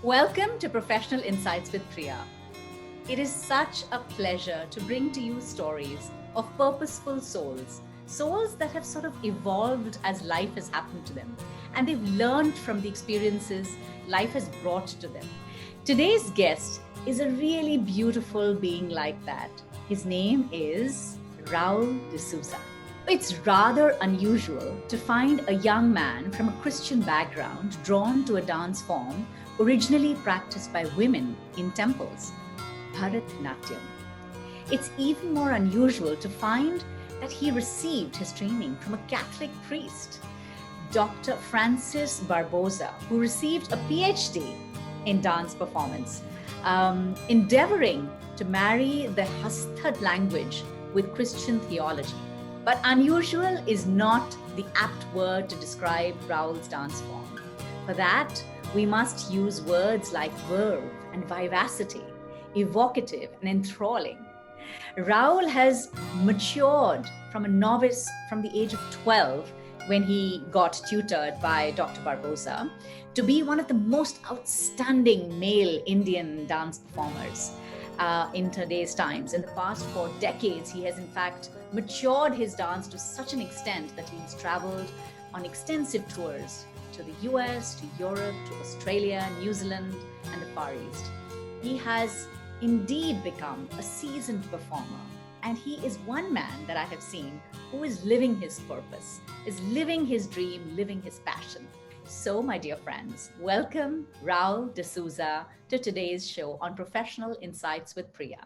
Welcome to Professional Insights with Priya. It is such a pleasure to bring to you stories of purposeful souls, souls that have sort of evolved as life has happened to them, and they've learned from the experiences life has brought to them. Today's guest is a really beautiful being like that. His name is Raul D'Souza. It's rather unusual to find a young man from a Christian background drawn to a dance form originally practiced by women in temples, Bharatnatyam. It's even more unusual to find that he received his training from a Catholic priest, Dr. Francis Barboza, who received a PhD in dance performance, endeavoring to marry the hastha language with Christian theology. But unusual is not the apt word to describe Raul's dance form. For that, we must use words like verve and vivacity, evocative and enthralling. Raul has matured from a novice from the age of 12 when he got tutored by Dr. Barboza to be one of the most outstanding male Indian dance performers in today's times. In the past 4 decades, he has in fact matured his dance to such an extent that he's traveled on extensive tours to the US, to Europe, to Australia, New Zealand, and the Far East. He has indeed become a seasoned performer, and he is one man that I have seen who is living his purpose, is living his dream, living his passion. So, my dear friends, welcome Raul D'Souza to today's show on Professional Insights with Priya.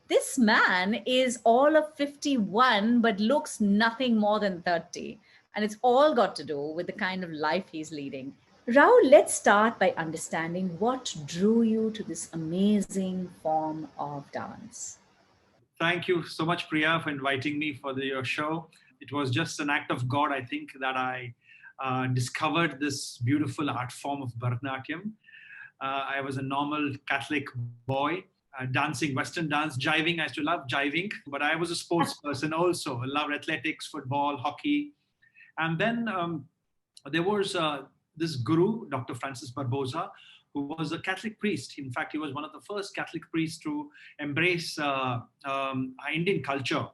This man is all of 51, but looks nothing more than 30. And it's all got to do with the kind of life he's leading. Raul, let's start by understanding what drew you to this amazing form of dance. Thank you so much, Priya, for inviting me for your show. It was just an act of God, I think, that I discovered this beautiful art form of Bharatnatyam. I was a normal Catholic boy, dancing Western dance, jiving. I used to love jiving, but I was a sports person also. I loved athletics, football, hockey. And then there was this guru, Dr. Francis Barboza, who was a Catholic priest. In fact, he was one of the first Catholic priests to embrace Indian culture.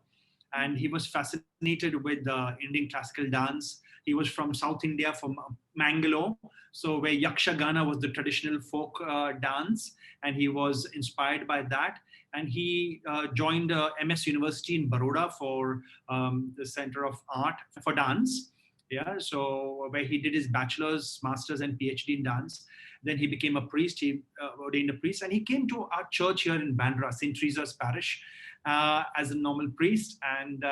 And he was fascinated with Indian classical dance. He was from South India, from Mangalore, so where Yakshagana was the traditional folk dance, and he was inspired by that. And he joined MS University in Baroda for the Center of Art for Dance. Yeah, so where he did his bachelor's, master's, and PhD in dance. Then he became a priest. He ordained a priest, and he came to our church here in Bandra, St. Teresa's Parish, as a normal priest. And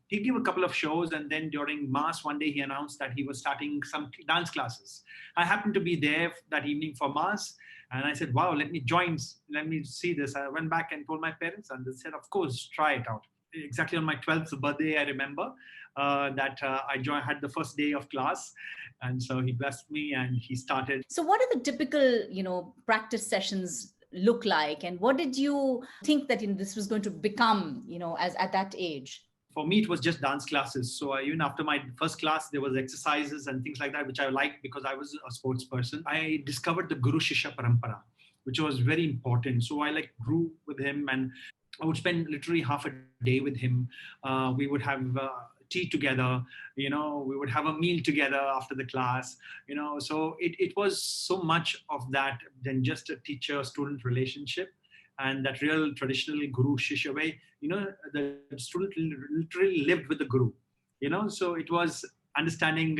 he gave a couple of shows, and then during Mass one day he announced that he was starting some dance classes. I happened to be there that evening for Mass, and I said, wow, let me join, let me see this. I went back and told my parents, and they said, of course, try it out. Exactly on my 12th birthday, I remember that I had the first day of class, and so he blessed me and he started. So what are the typical, practice sessions look like, and what did you think that this was going to become, as at that age? For me, it was just dance classes. So even after my first class, there was exercises and things like that, which I liked because I was a sports person. I discovered the Guru Shishya Parampara, which was very important. So I grew with him, and I would spend literally half a day with him. We would have tea together, we would have a meal together after the class, so it was so much of that than just a teacher-student relationship. And that real traditional guru shishya way, the student literally lived with the guru, so it was understanding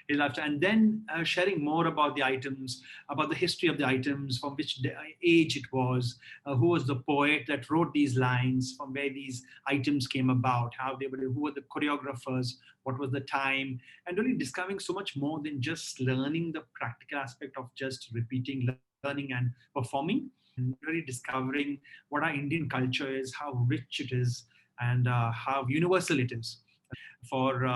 his lifestyle, and then sharing more about the items, about the history of the items, from which age it was, who was the poet that wrote these lines, from where these items came about, how they were, who were the choreographers, what was the time, and really discovering so much more than just learning the practical aspect of just repeating, learning, and performing. And really discovering what our Indian culture is, how rich it is, and how universal it is. For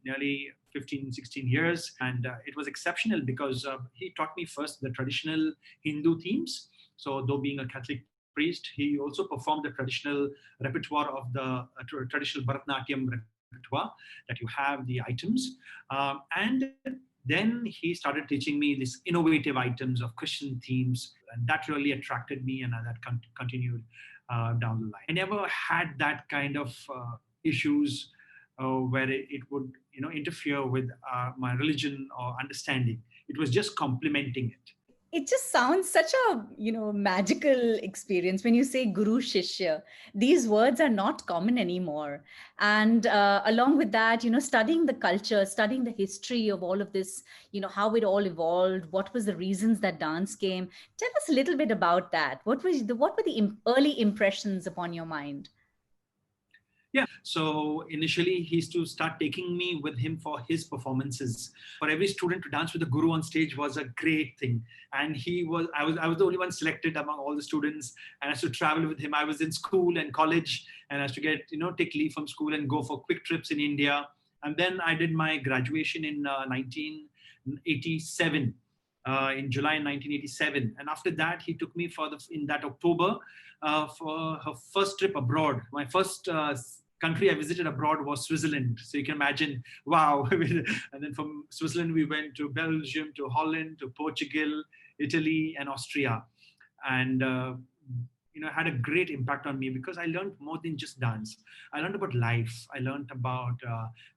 nearly 15, 16 years. And it was exceptional because he taught me first the traditional Hindu themes. So though being a Catholic priest, he also performed the traditional repertoire of the traditional Bharatnatyam repertoire, that you have the items. And Then he started teaching me these innovative items of Christian themes, and that really attracted me, and that continued down the line. I never had that kind of issues where it would, interfere with my religion or understanding. It was just complementing it. It just sounds such a magical experience when you say guru shishya. These words are not common anymore, and along with that, studying the culture, studying the history of all of this, how it all evolved, what was the reasons that dance came. Tell us a little bit about that. What were the early impressions upon your mind? Yeah. So initially, he used to start taking me with him for his performances. For every student to dance with the guru on stage was a great thing. And I was the only one selected among all the students. And I used to travel with him. I was in school and college, and I used to take leave from school and go for quick trips in India. And then I did my graduation in 1987. In July 1987, and after that, he took me in that October for her first trip abroad. My first country I visited abroad was Switzerland. So you can imagine, wow. And then from Switzerland, we went to Belgium, to Holland, to Portugal, Italy, and Austria. And had a great impact on me because I learned more than just dance. I learned about life. I learned about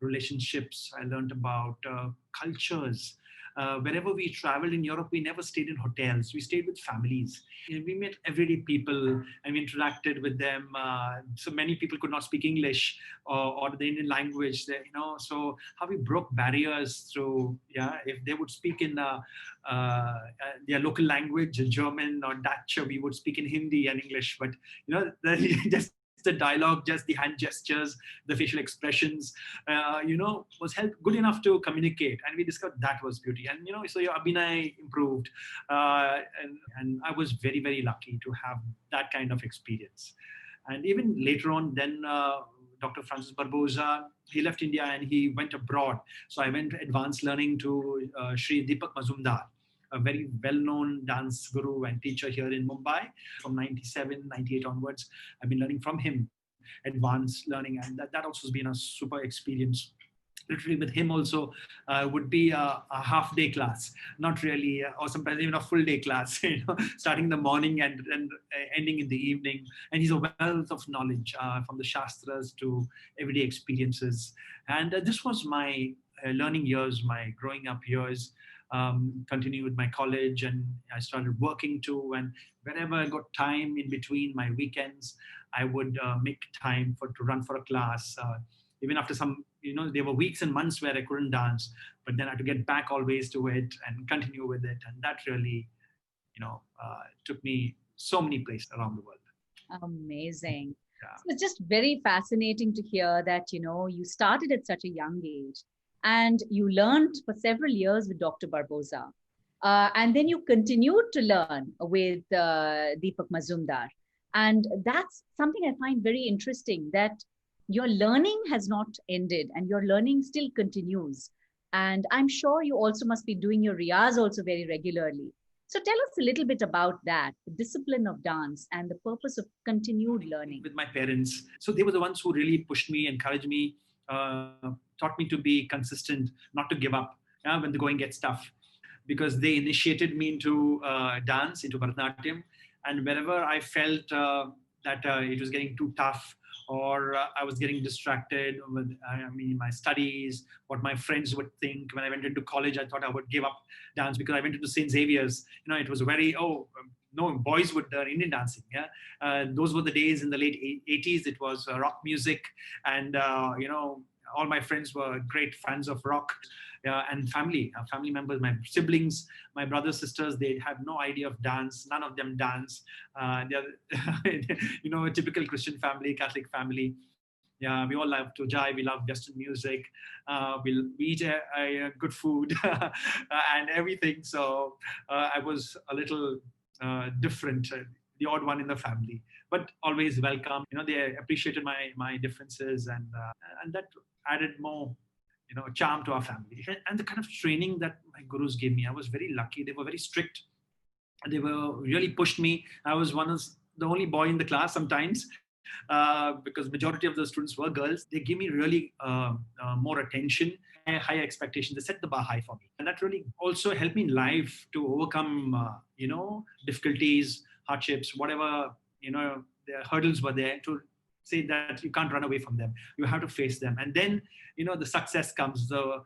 relationships. I learned about cultures. Wherever we traveled in Europe, we never stayed in hotels. We stayed with families. We met everyday people and we interacted with them. So many people could not speak English or the Indian language. So how we broke barriers through, if they would speak in their local language, German or Dutch, we would speak in Hindi and English. But just the dialogue, just the hand gestures, the facial expressions, was good enough to communicate. And we discovered that was beauty. And, so your Abhinay improved. And I was very, very lucky to have that kind of experience. And even later on, then Dr. Francis Barboza, he left India and he went abroad. So I went advanced learning to Sri Deepak Mazumdar, a very well-known dance guru and teacher here in Mumbai. From 97, 98 onwards, I've been learning from him, advanced learning, and that also has been a super experience. Literally with him also would be a half-day class, not really, or sometimes even a full-day class, starting in the morning and ending in the evening. And he's a wealth of knowledge from the Shastras to everyday experiences. And this was my learning years, my growing up years. Continued with my college, and I started working too. And whenever I got time in between my weekends, I would make time to run for a class. Even after some, there were weeks and months where I couldn't dance, but then I had to get back always to it and continue with it. And that really, took me so many places around the world. Amazing. Yeah. So it's just very fascinating to hear that, you started at such a young age and you learned for several years with Dr. Barboza. And then you continued to learn with Deepak Mazumdar. And that's something I find very interesting, that your learning has not ended and your learning still continues. And I'm sure you also must be doing your riyaz also very regularly. So tell us a little bit about that, the discipline of dance and the purpose of continued learning. With my parents. So they were the ones who really pushed me, encouraged me, taught me to be consistent, not to give up when the going gets tough. Because they initiated me into dance, into Bharatnatyam. And wherever I felt that it was getting too tough, or I was getting distracted with my studies, what my friends would think. When I went into college, I thought I would give up dance because I went into St. Xavier's. It was very, no, boys would Indian dancing. Yeah, those were the days in the late 80s. It was rock music, and all my friends were great fans of rock. And family members, my siblings, my brothers, sisters, they have no idea of dance. None of them dance. They're, a typical Christian family, Catholic family. Yeah, we all love to jive. We love Western music. We eat good food and everything. So I was a little different, the odd one in the family, but always welcome. They appreciated my differences, and that added more charm to our family. And the kind of training that my gurus gave me, I was very lucky. They were very strict. They were really pushed me. I was the only boy in the class sometimes, because majority of the students were girls. They gave me really more attention. higher expectations. They set the bar high for me. And that really also helped me in life to overcome, difficulties, hardships, whatever, the hurdles were there, to say that you can't run away from them. You have to face them. And then, the success comes, the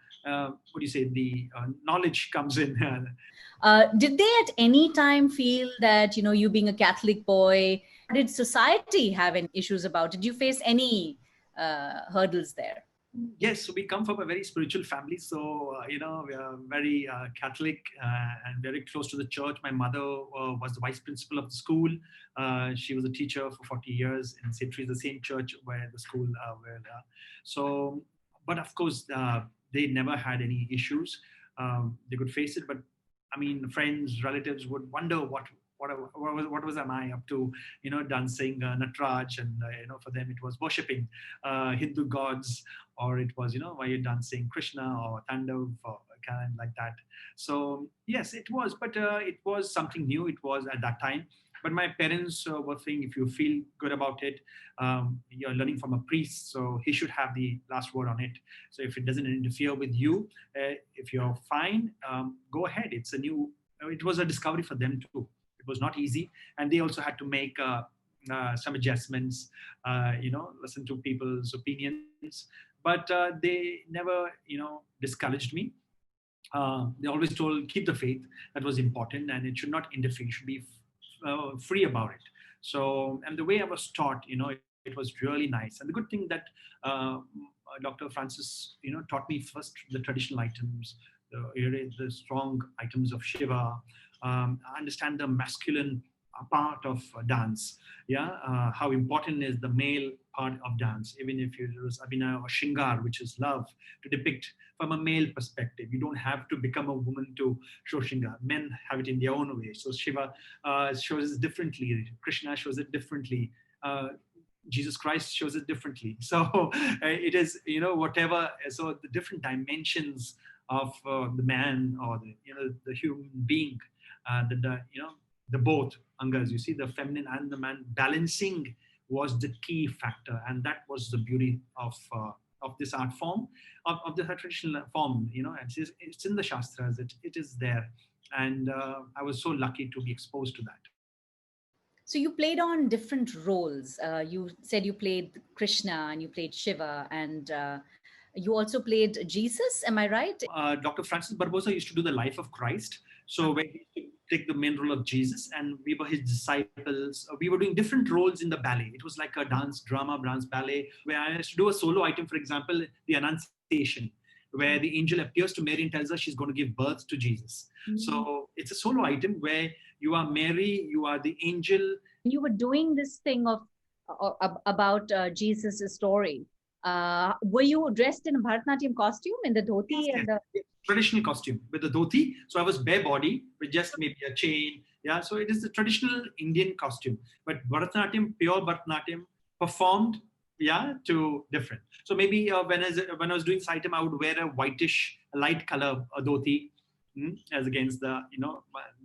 knowledge comes in. Did they at any time feel that, you being a Catholic boy, did society have any issues about it? Did you face any hurdles there? Yes, so we come from a very spiritual family. So, we are very Catholic and very close to the church. My mother was the vice principal of the school. She was a teacher for 40 years in St. Teresa, the same church where the school were. So, but of course, they never had any issues. They could face it, but I mean, friends, relatives would wonder what was am I up to, dancing Natraj, and for them it was worshipping Hindu gods, or it was why you're dancing Krishna or Tandav or kind of like that. So yes, it was, but it was something new. It was at that time. But my parents were saying, if you feel good about it, you're learning from a priest, so he should have the last word on it. So if it doesn't interfere with you, if you're fine, go ahead. It was a discovery for them too. It was not easy, and they also had to make some adjustments, listen to people's opinions, but they never, discouraged me. They always told, keep the faith. That was important, and it should not interfere. You should be free about it. So, and the way I was taught, it was really nice. And the good thing that Dr. Francis, taught me first the traditional items, the strong items of Shiva. Understand the masculine part of dance. How important is the male part of dance, even if you use Abhinaya or Shingar, which is love, to depict from a male perspective. You don't have to become a woman to show Shingar. Men have it in their own way. So Shiva shows it differently. Krishna shows it differently. Jesus Christ shows it differently. So it is, whatever. So the different dimensions of the man, or the human being, the both angas, you see, the feminine and the man balancing was the key factor, and that was the beauty of this art form, of the traditional form. It's in the shastras. It is there, and I was so lucky to be exposed to that. So you played on different roles. You said you played Krishna and you played Shiva, and you also played Jesus. Am I right? Dr. Francis Barboza used to do the life of Christ. So where he used to take the main role of Jesus, and we were his disciples. We were doing different roles in the ballet. It was like a dance ballet, where I used to do a solo item, for example, the Annunciation, where the angel appears to Mary and tells her she's going to give birth to Jesus. Mm-hmm. So it's a solo item where you are Mary, you are the angel. You were doing this thing about Jesus' story. Were you dressed in a Bharatnatyam costume, in the dhoti? Yes, and the traditional costume with the dhoti? So I was bare body with just maybe a chain. Yeah, so it is the traditional Indian costume. But Bharatnatyam, pure Bharatnatyam, performed to different. So maybe when I was doing this item, I would wear a whitish, light color dhoti as against the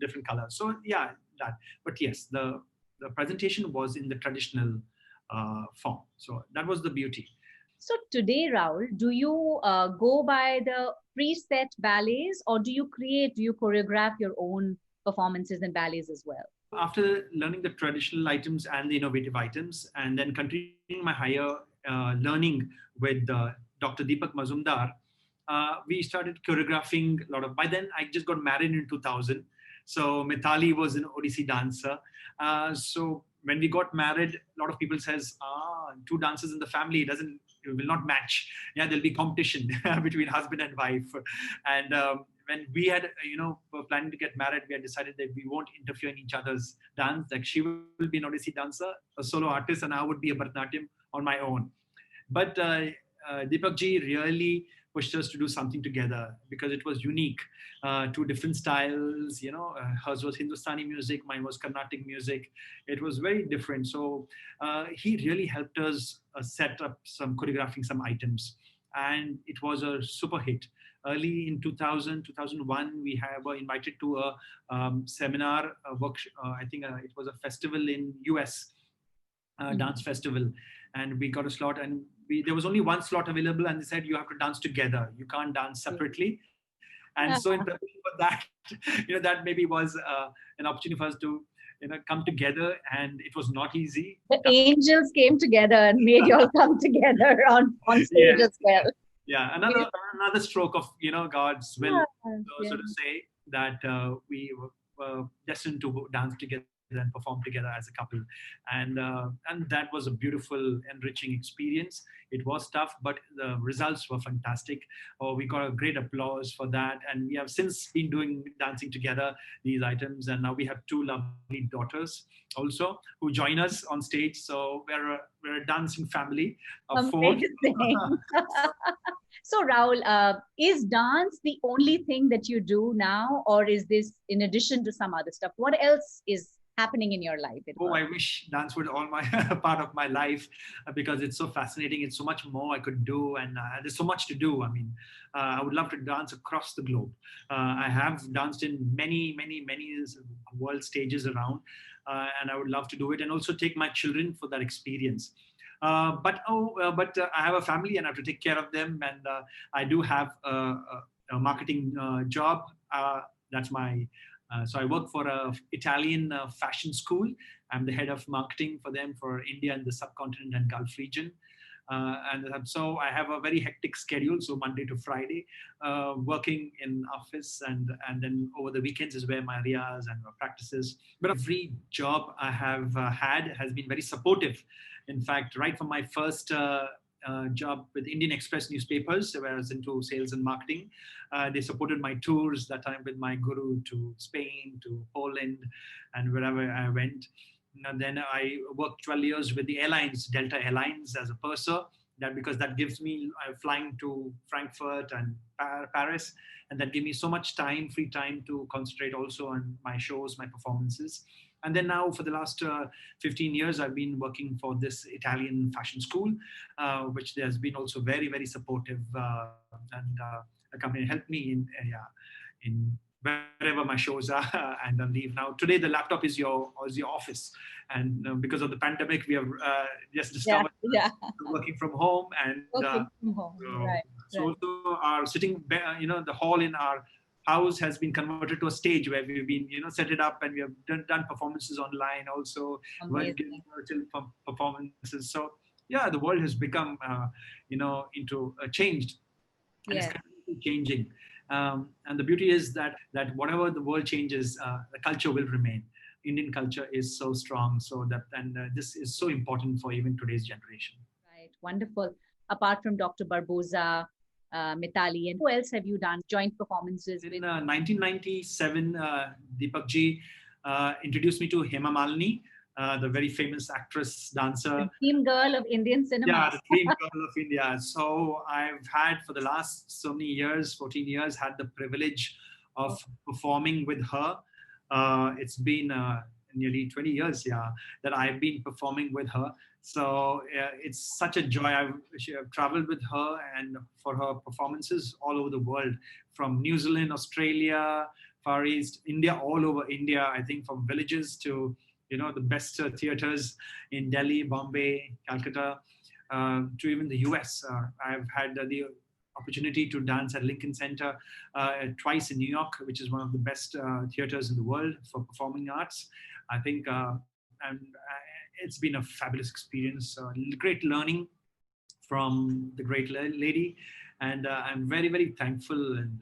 different colors. So yeah, that. But yes, the presentation was in the traditional form. So that was the beauty. So today, Raul, do you go by the preset ballets, or do you choreograph your own performances and ballets as well? After learning the traditional items and the innovative items, and then continuing my higher learning with Dr. Deepak Mazumdar, we started choreographing a lot of. By then, I just got married in 2000. So Mithali was an Odissi dancer. So when we got married, a lot of people says, two dancers in the family it will not match. Yeah, there'll be competition between husband and wife. And when we had, were planning to get married, we had decided that we won't interfere in each other's dance. Like she will be an Odissi dancer, a solo artist, and I would be a Bharatnatyam on my own. But Deepak ji really pushed us to do something together because it was unique. Two different styles, hers was Hindustani music, mine was Carnatic music. It was very different. So he really helped us set up choreographing some items. And it was a super hit. Early in 2000, 2001, we were invited to a seminar, a workshop. I think it was a festival in US, dance festival. and we got a slot, and there was only one slot available, and they said you have to dance together. You can't dance separately. And so in preparation for that, that maybe was an opportunity for us to come together, and it was not easy. The angels came together and made you all come together on stage Yeah, as well. yeah. Another stroke of God's will, so to say, that we were destined to dance together and perform together as a couple, and that was a beautiful, enriching experience. It was tough, but the results were fantastic. We got a great applause for that, and we have since been doing dancing together these items, and now we have two lovely daughters also who join us on stage. So we're a dancing family of four. Amazing. So, Raul, is dance the only thing that you do now, or is this in addition to some other stuff? What else is happening in your life? Oh, I wish dance would all my part of my life, because it's so fascinating. It's so much more I could do, and there's so much to do. I mean, I would love to dance across the globe. I have danced in many world stages around, and I would love to do it, and also take my children for that experience. But I have a family, and I have to take care of them, and I do have a marketing job. That's my So I work for a Italian fashion school. I'm the head of marketing for them for India and the subcontinent and Gulf region. And so I have a very hectic schedule. So Monday to Friday, working in office, and then over the weekends is where my riyas and my practices. But every job I have had has been very supportive. In fact, right from my first job with Indian Express newspapers, where I was into sales and marketing. They supported my tours that time with my guru to Spain, to Poland, and wherever I went. And then I worked 12 years with the airlines, Delta Airlines, as a purser. Because that gives me flying to Frankfurt and Paris, and that gave me so much time, free time to concentrate also on my shows, my performances. And then now for the last 15 years, I've been working for this Italian fashion school, which has been also very supportive, and the company helped me in wherever my shows are and on leave. Now today the laptop is your office, and because of the pandemic we have just discovered working from home, and working from home. Right. So also our sitting, the hall in our house has been converted to a stage where we've been set it up, and we have done performances online also, giving virtual performances. So yeah, the world has become into changed, and it's constantly changing. And the beauty is that whatever the world changes, the culture will remain. Indian culture is so strong, this is so important for even today's generation. Right, wonderful. Apart from Dr. Barboza, Mitali, and who else have you done joint performances with? In 1997, Deepak ji introduced me to Hema Malini, the very famous actress, dancer. The dream girl of Indian cinema. Yeah, the dream girl of India. So I've had for the last so many years, 14 years, had the privilege of performing with her. It's been nearly 20 years, that I've been performing with her. So it's such a joy. I've traveled with her and for her performances all over the world, from New Zealand, Australia, Far East, India, all over India. I think from villages to the best theaters in Delhi, Bombay, Calcutta, to even the US. I've had the opportunity to dance at Lincoln Center twice in New York, which is one of the best theaters in the world for performing arts. I think, and it's been a fabulous experience, great learning from the great lady. And I'm very thankful and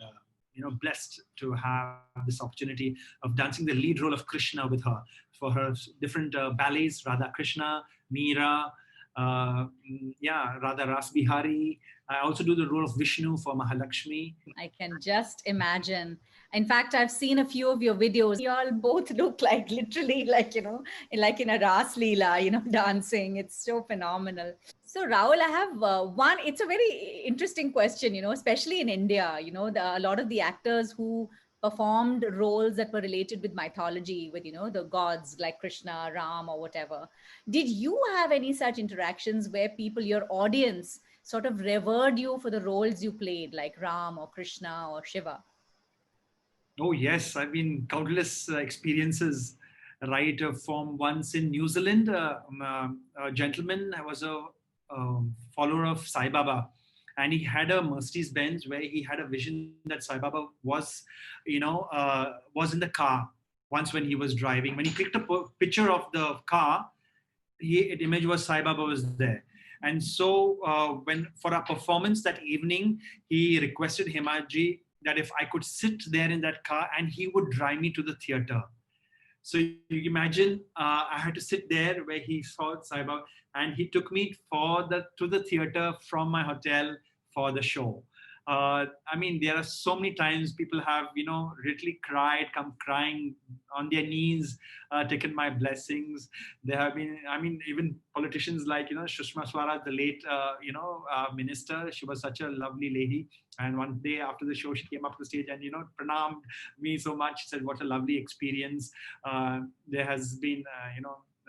blessed to have this opportunity of dancing the lead role of Krishna with her for her different ballets, Radha Krishna, Meera, Radha Ras Bihari. I also do the role of Vishnu for Mahalakshmi. I can just imagine. In fact, I've seen a few of your videos. You all both look like literally like in a Ras Leela, dancing. It's so phenomenal. So Raul, I have one, it's a very interesting question, especially in India, a lot of the actors who performed roles that were related with mythology, with, the gods like Krishna, Ram, or whatever. Did you have any such interactions where people, your audience, sort of revered you for the roles you played, like Ram or Krishna or Shiva? Oh, yes. I've been countless experiences, right? From once in New Zealand, a gentleman was a follower of Sai Baba, and he had a Mercedes Benz where he had a vision that Sai Baba was, was in the car once when he was driving. When he clicked a picture of the car, the image was Sai Baba was there. And so when for our performance that evening, he requested Himaji that if I could sit there in that car and he would drive me to the theater. So you imagine, I had to sit there where he saw Sai Baba, and he took me to the theater from my hotel for the show. I mean, there are so many times people have, literally cried, come crying on their knees, taken my blessings. There have been, I mean, even politicians like, Sushma Swaraj, the late, minister. She was such a lovely lady. And one day after the show, she came up to the stage and, pranamed me so much. She said, what a lovely experience. There has been,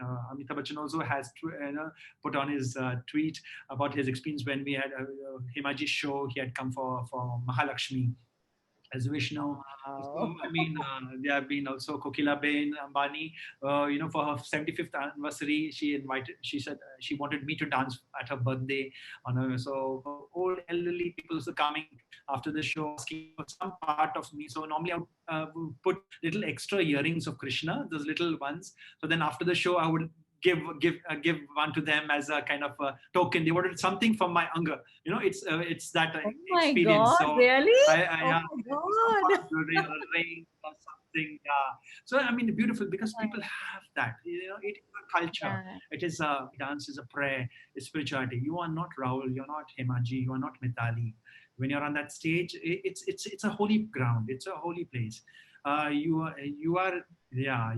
Amitabh Bachchan also has put on his tweet about his experience when we had Himaji's show. He had come for Mahalakshmi as Vishnu. So, I mean, there have been also Kokila Bain Ambani. For her 75th anniversary, she said she wanted me to dance at her birthday. So old elderly people also coming after the show asking for some part of me. So normally I would put little extra earrings of Krishna, those little ones. So then after the show, I would give one to them as a kind of a token. They wanted something from my Anga. It's that Oh my experience. God, So really? Oh yeah, my some part God. of jewelry or a ring or something. Yeah. So I mean, beautiful because people have that. It is a culture. Yeah. It is a dance, is a prayer, is spirituality. You are not Raul. You're not Himaji. You are not Mitali. When you're on that stage, it's a holy ground. It's a holy place. You are yeah.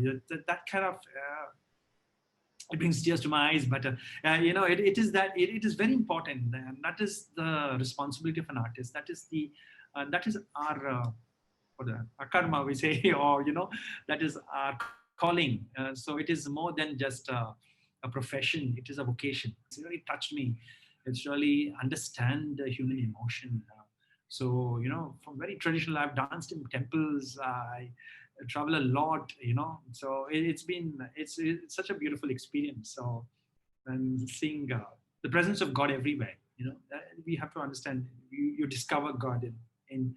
That kind of. It brings tears to my eyes, but it is that it is very important, and that is the responsibility of an artist. That is our our karma, we say, or that is our calling. So it is more than just a profession. It is a vocation. It's really touched me. It's really understand the human emotion. So from very traditional, I've danced in temples. I travel a lot. So it's such a beautiful experience. So and seeing the presence of God everywhere. We have to understand. You discover God in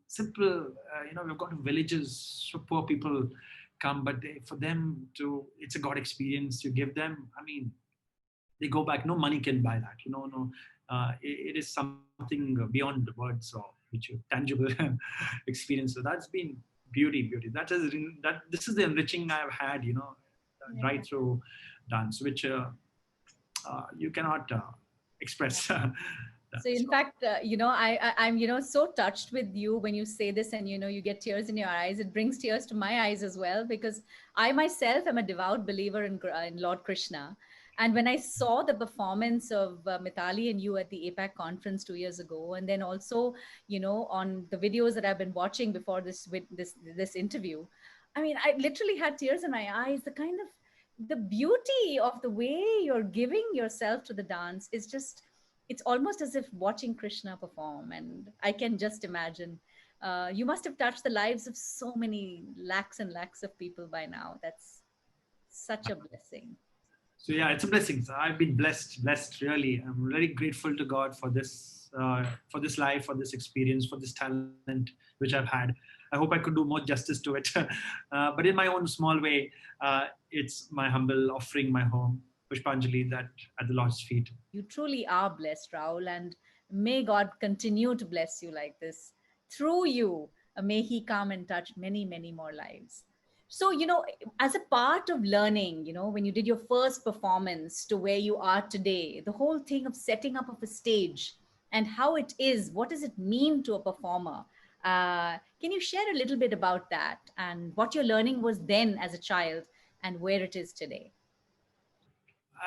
simple. We've got villages, so poor people come, but for them to, it's a God experience. You give them. I mean, they go back. No money can buy that. No. It is something beyond the words or which you tangible experience. So that's been beauty. That this is the enriching I've had. Yeah. Right through dance, which you cannot express. So in fact, I'm so touched with you when you say this, and you get tears in your eyes. It brings tears to my eyes as well, because I myself am a devout believer in Lord Krishna. And when I saw the performance of Mithali and you at the APAC conference 2 years ago, and then also on the videos that I've been watching before this interview, I mean, I literally had tears in my eyes. The beauty of the way you're giving yourself to the dance is just, it's almost as if watching Krishna perform. And I can just imagine you must have touched the lives of so many lakhs and lakhs of people by now. That's such a blessing. So yeah, it's a blessing. So I've been blessed really. I'm very grateful to God for this life, for this experience, for this talent which I've had. I hope I could do more justice to it. But in my own small way, it's my humble offering my home, Pushpanjali, that at the Lord's feet. You truly are blessed, Raul, and may God continue to bless you like this. Through you, may He come and touch many, many more lives. So, as a part of learning, when you did your first performance to where you are today, the whole thing of setting up of a stage and how it is, what does it mean to a performer? Can you share a little bit about that and what your learning was then as a child and where it is today?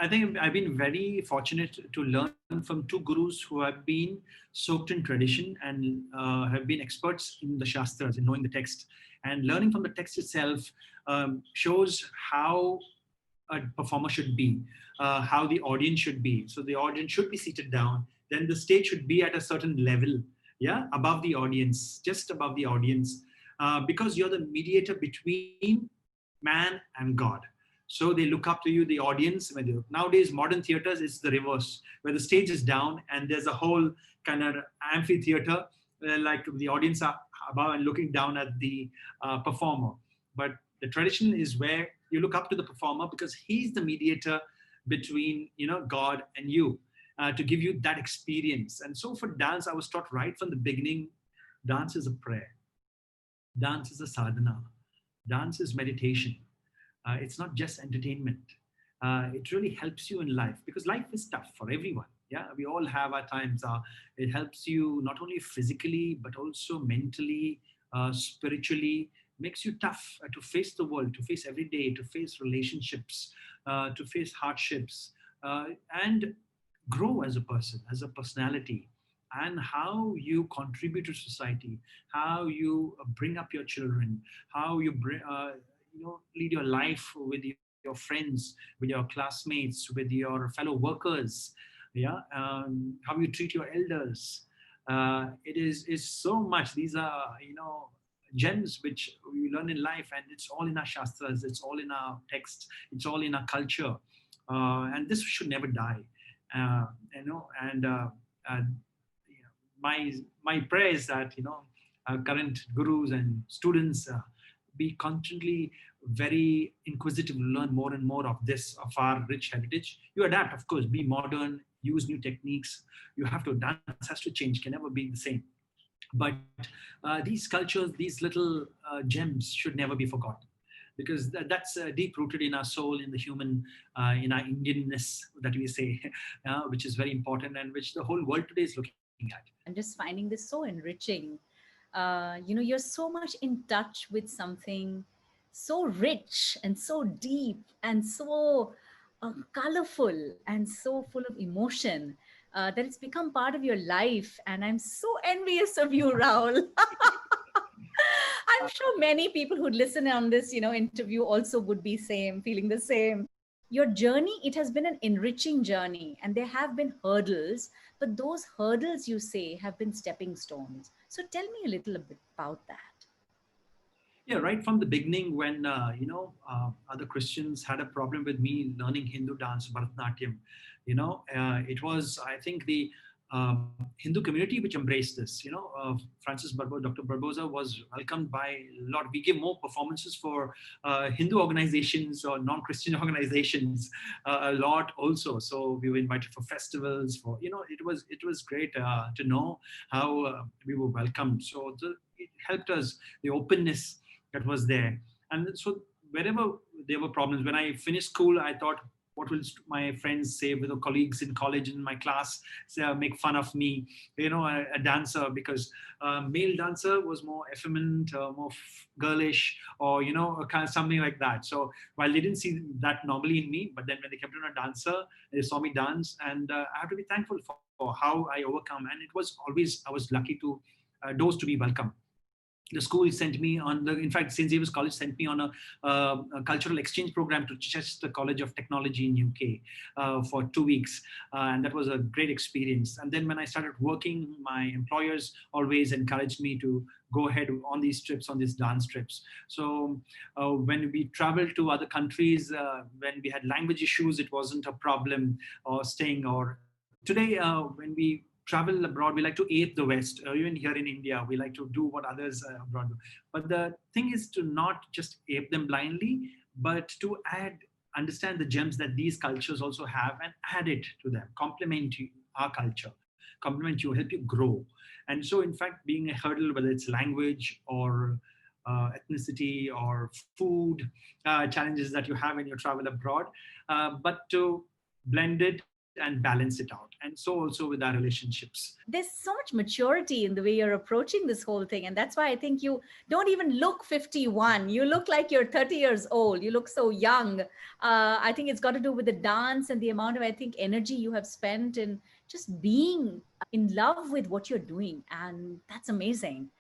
I think I've been very fortunate to learn from two gurus who have been soaked in tradition and have been experts in the Shastras, in knowing the text. And learning from the text itself shows how a performer should be, how the audience should be. So the audience should be seated down. Then the stage should be at a certain level, yeah, above the audience, just above the audience, because you're the mediator between man and God. So they look up to you, the audience. Nowadays, modern theaters, it's the reverse, where the stage is down and there's a whole kind of amphitheater, like the audience are above and looking down at the performer. But the tradition is where you look up to the performer because he's the mediator between God and you, to give you that experience. And so for dance, I was taught right from the beginning, dance is a prayer, dance is a sadhana, dance is meditation. It's not just entertainment. It really helps you in life because life is tough for everyone. Yeah, we all have our times. It helps you not only physically but also mentally, spiritually. Makes you tough to face the world, to face every day, to face relationships, to face hardships, and grow as a person, as a personality, and how you contribute to society, how you bring up your children, how you bring, lead your life with your friends, with your classmates, with your fellow workers. Yeah, how you treat your elders. It is so much. These are gems which we learn in life, and it's all in our shastras, it's all in our texts, it's all in our culture, and this should never die. uh, and uh, my prayer is that current gurus and students be constantly very inquisitive to learn more and more of this, of our rich heritage. You adapt, of course, be modern, use new techniques. You have to, dance has to change, can never be the same. But these cultures, these little gems should never be forgotten, because that's deep rooted in our soul, in the human, in our Indianness that we say, which is very important and which the whole world today is looking at. I'm just finding this so enriching. You're so much in touch with something so rich and so deep and so colorful and so full of emotion, that it's become part of your life. And I'm so envious of you, Raul. I'm sure many people who'd listen on this, interview also would be feeling the same. Your journey, it has been an enriching journey, and there have been hurdles, but those hurdles, you say, have been stepping stones. So tell me a little bit about that. Yeah, right from the beginning, when other Christians had a problem with me learning Hindu dance, Bharatnatyam, it was, I think, the Hindu community which embraced this. Dr. Barboza was welcomed by a lot. We give more performances for Hindu organizations or non-Christian organizations a lot also. So we were invited for festivals. It was great to know how we were welcomed. So it helped us, the openness that was there. And so wherever there were problems, when I finished school, I thought, what will my friends say, with the colleagues in college, in my class, say, make fun of me, a dancer, because male dancer was more effeminate, more girlish, or kind of something like that. So while they didn't see that normally in me, but then when they kept on a dancer, they saw me dance, and I have to be thankful for how I overcome. And it was always, I was lucky to doors to be welcome. The school sent me on in fact, St. Xavier's College sent me on a cultural exchange program to Chester College of Technology in UK for 2 weeks. And that was a great experience. And then when I started working, my employers always encouraged me to go ahead on these trips, on these dance trips. So when we traveled to other countries, when we had language issues, it wasn't a problem, or staying, or today, when we travel abroad, we like to ape the West. Even here in India, we like to do what others abroad do. But the thing is to not just ape them blindly, but to understand the gems that these cultures also have, and add it to them, complement our culture, complement you, help you grow. And so, in fact, being a hurdle, whether it's language or ethnicity or food challenges that you have when you travel abroad, but to blend it and balance it out. And so also with our relationships. There's so much maturity in the way you're approaching this whole thing. And that's why I think you don't even look 51. You look like you're 30 years old. You look so young. I think it's got to do with the dance and the amount of, I think, energy you have spent in just being in love with what you're doing. And that's amazing.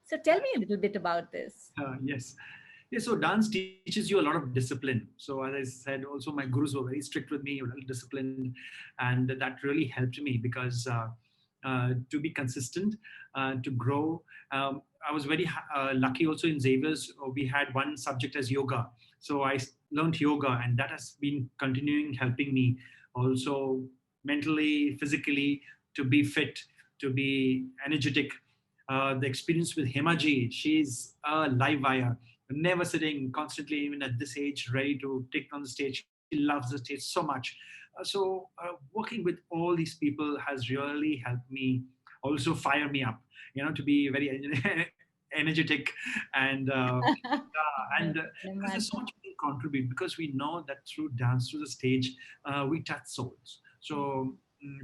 So tell me a little bit about this. Yes. Yeah, so dance teaches you a lot of discipline. So as I said, also my gurus were very strict with me, a little disciplined, and that really helped me because to be consistent, to grow. I was very lucky also in Xavier's. We had one subject as yoga. So I learned yoga, and that has been continuing helping me also mentally, physically, to be fit, to be energetic. The experience with Himaji, she's a live wire, never sitting, constantly, even at this age, ready to take on the stage. She loves the stage so much. Working with all these people has really helped me also fire me up, to be very energetic and Yes, I because there's so imagine. much we can contribute, because we know that through dance, through the stage, we touch souls. So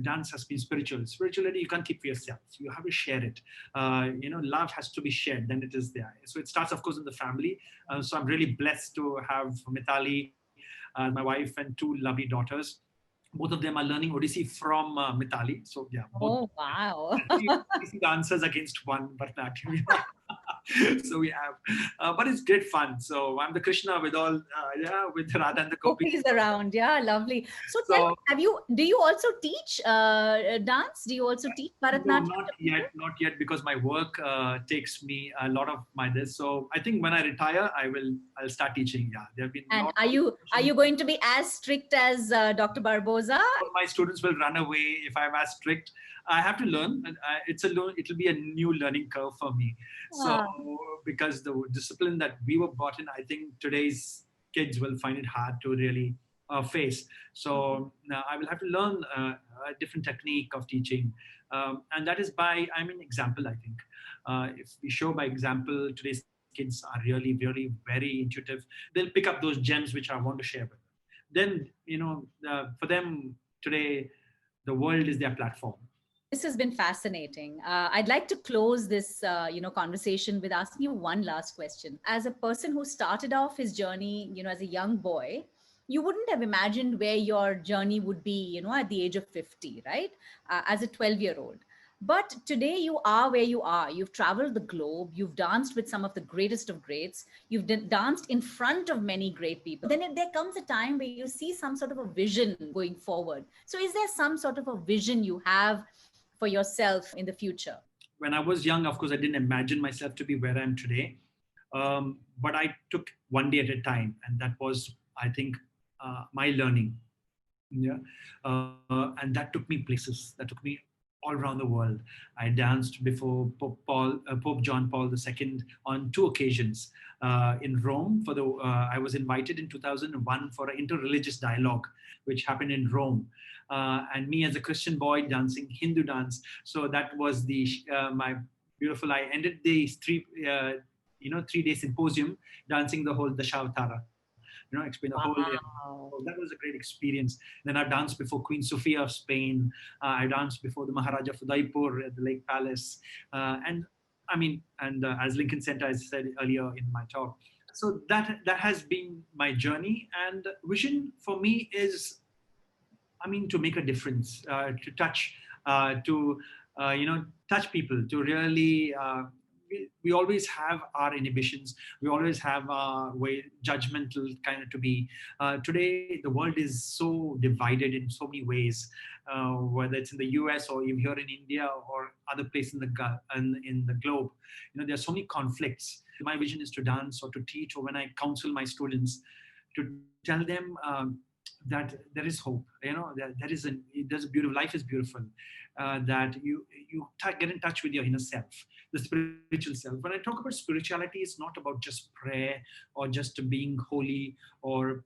dance has been spirituality you can't keep for yourself, you have to share it. Love has to be shared, then it is there. So it starts, of course, in the family. So I'm really blessed to have Mitali, my wife, and two lovely daughters. Both of them are learning Odissi from Mitali. So yeah, both Oh, wow. Odissi dancers against one Bharatnatyam. So we have, but it's great fun. So I'm the Krishna with all, with Radha and the Gopis. Gopis around. Yeah, lovely. So tell me, So do you also teach dance? Do you also teach no, Bharatnatyam not to yet, people? not yet, because my work takes me a lot of my this. So I think when I retire, I'll start teaching. Yeah, there have been a And lot are you going to be as strict as Dr. Barboza? of my students will run away if I'm as strict. I have to learn. And it'll be a new learning curve for me. So Wow. because the discipline that we were brought in, I think today's kids will find it hard to really face. So now I will have to learn a different technique of teaching, and that is by example. I think if we show by example, today's kids are really, really very intuitive. They'll pick up those gems which I want to share with them. Then for them today, the world is their platform. This has been fascinating. I'd like to close this, conversation with asking you one last question. As a person who started off his journey, as a young boy, you wouldn't have imagined where your journey would be, at the age of 50, right? As a 12-year-old. But today you are where you are. You've traveled the globe. You've danced with some of the greatest of greats. You've danced in front of many great people. Then there comes a time where you see some sort of a vision going forward. So, is there some sort of a vision you have for yourself in the future? When I was young, of course, I didn't imagine myself to be where I am today. But I took one day at a time, and that was, I think, my learning. Yeah, and that took me places. That took me all around the world. I danced before Pope John Paul II on two occasions. In Rome, I was invited in 2001 for an interreligious dialogue, which happened in Rome. And me as a Christian boy dancing Hindu dance. So that was my beautiful. I ended the 3-day symposium dancing the whole Dashavatara. Explain the whole. So Wow. that was a great experience. Then I danced before Queen Sofia of Spain. I danced before the Maharaja of Udaipur at the Lake Palace. And as Lincoln Center, as I said earlier in my talk. So that has been my journey. And vision for me is, to make a difference, to touch, to touch people, to really. We always have our inhibitions. We always have our way judgmental kind of to be. Today, the world is so divided in so many ways, whether it's in the US or even here in India or other places in the globe. There are so many conflicts. My vision is to dance or to teach, or when I counsel my students, to tell them that there is hope. There's a beautiful life is beautiful. That you get in touch with your inner self, the spiritual self. When I talk about spirituality, it's not about just prayer or just being holy or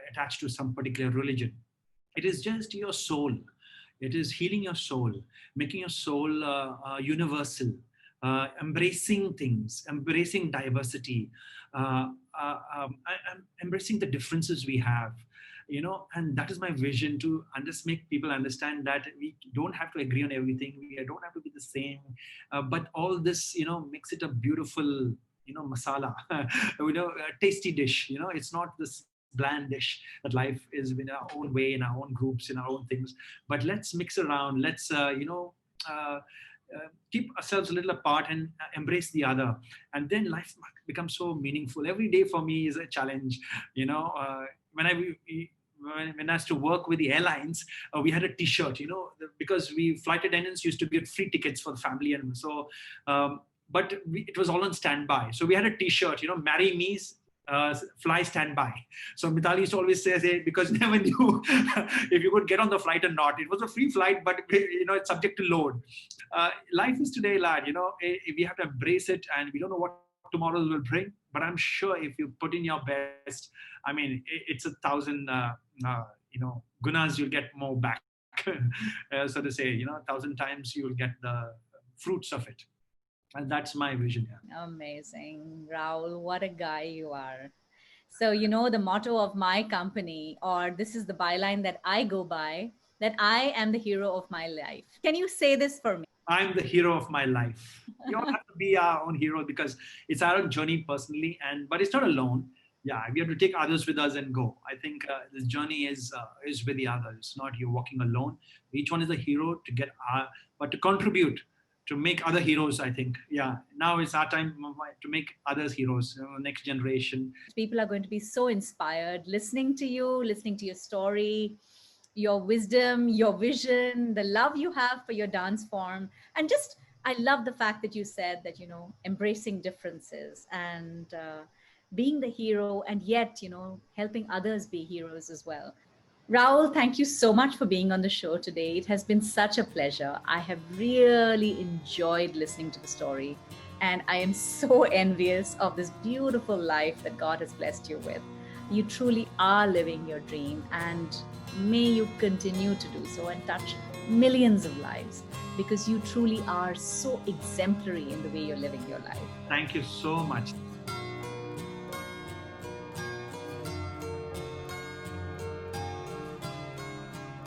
attached to some particular religion. It is just your soul. It is healing your soul, making your soul universal, embracing things, embracing diversity, embracing the differences we have. And that is my vision, to make people understand that we don't have to agree on everything. We don't have to be the same. But all this, makes it a beautiful, masala, a tasty dish. It's not this bland dish that life is in our own way, in our own groups, in our own things. But let's mix around. Let's, uh, keep ourselves a little apart and embrace the other. And then life becomes so meaningful. Every day for me is a challenge. You know, when I when I used to work with the airlines, we had a T-shirt, because we flight attendants used to get free tickets for the family, and so. But it was all on standby. So we had a T-shirt, marry me, fly standby. So Mitali used to always say, because never knew if you could get on the flight or not. It was a free flight, but it's subject to load. Life is today, lad. We have to embrace it, and we don't know what tomorrow will bring. But I'm sure if you put in your best, I mean, it's 1,000, gunas, you'll get more back. So to say, 1,000 times you'll get the fruits of it. And that's my vision. Yeah. Amazing. Raul, what a guy you are. So, the motto of my company, or this is the byline that I go by, that I am the hero of my life. Can you say this for me? I'm the hero of my life. We all have to be our own hero because it's our own journey personally, but it's not alone. Yeah, we have to take others with us and go. I think this journey is with the others. It's not you're walking alone. Each one is a hero to get but to contribute, to make other heroes. I think, yeah, now it's our time to make others heroes, next generation. People are going to be so inspired listening to you, listening to your story, your wisdom, your vision, the love you have for your dance form. And just, I love the fact that you said that, embracing differences and being the hero, and yet, helping others be heroes as well. Raul, thank you so much for being on the show today. It has been such a pleasure. I have really enjoyed listening to the story, and I am so envious of this beautiful life that God has blessed you with. You truly are living your dream, and may you continue to do so and touch millions of lives, because you truly are so exemplary in the way you're living your life. Thank you so much.